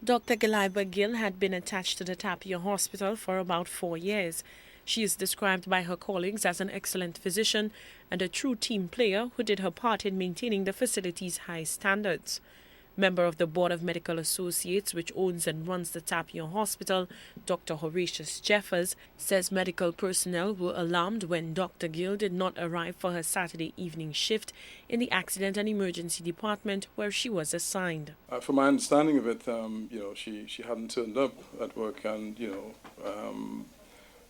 Dr. Giliba Gill had been attached to the Tapion Hospital for about 4 years. She is described by her colleagues as an excellent physician and a true team player who did her part in maintaining the facility's high standards. Member of the Board of Medical Associates, which owns and runs the Tapion Hospital, Dr. Horatius Jeffers, says medical personnel were alarmed when Dr. Gill did not arrive for her Saturday evening shift in the Accident and Emergency Department where she was assigned. From my understanding of it, she hadn't turned up at work, and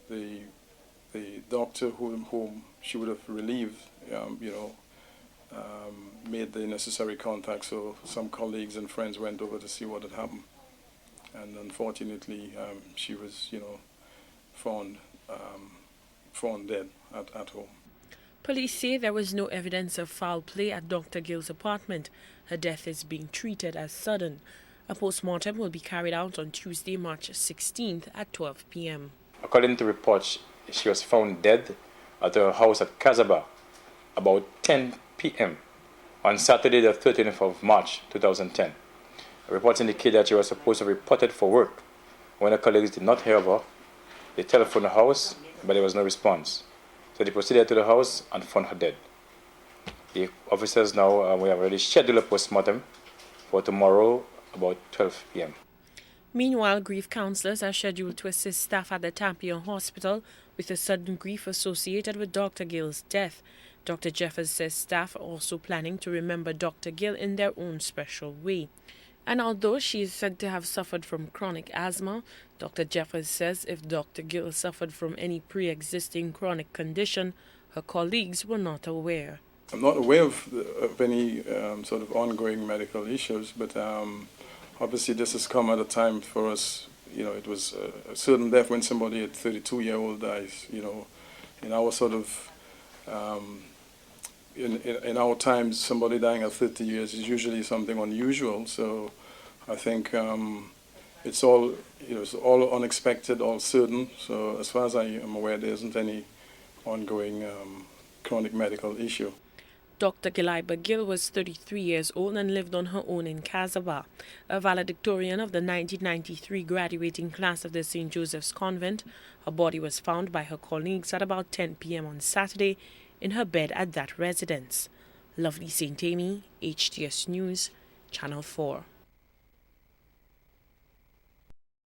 the doctor whom she would have relieved, made the necessary contact. So some colleagues and friends went over to see what had happened, and unfortunately, she was, found dead at home. Police say there was no evidence of foul play at Dr. Gill's apartment. Her death is being treated as sudden. A post-mortem will be carried out on Tuesday, March 16th at 12 p.m. According to reports, she was found dead at her house at Casaba about 10 p.m. on Saturday, the 13th of March 2010. Reports indicate that she was supposed to have reported for work. When her colleagues did not hear of her, they telephoned the house, but there was no response. So they proceeded to the house and found her dead. The officers now, we have already scheduled a post-mortem for tomorrow about 12 p.m. Meanwhile, grief counselors are scheduled to assist staff at the Tapion Hospital with the sudden grief associated with Dr. Gill's death. Dr. Jeffers says staff are also planning to remember Dr. Gill in their own special way. And although she is said to have suffered from chronic asthma, Dr. Jeffers says if Dr. Gill suffered from any pre-existing chronic condition, her colleagues were not aware. I'm not aware of any sort of ongoing medical issues, but obviously this has come at a time for us. It was a certain death when somebody at 32-year-old dies. In our sort of in our times, somebody dying at 30 years is usually something unusual. So I think it's all it's all unexpected, all sudden. So as far as I am aware, there isn't any ongoing chronic medical issue. Dr. Giliba Gill was 33 years old and lived on her own in Casaba. A valedictorian of the 1993 graduating class of the St. Joseph's Convent, her body was found by her colleagues at about 10 p.m. on Saturday in her bed at that residence. Lovely St. Amy, HTS News, Channel 4.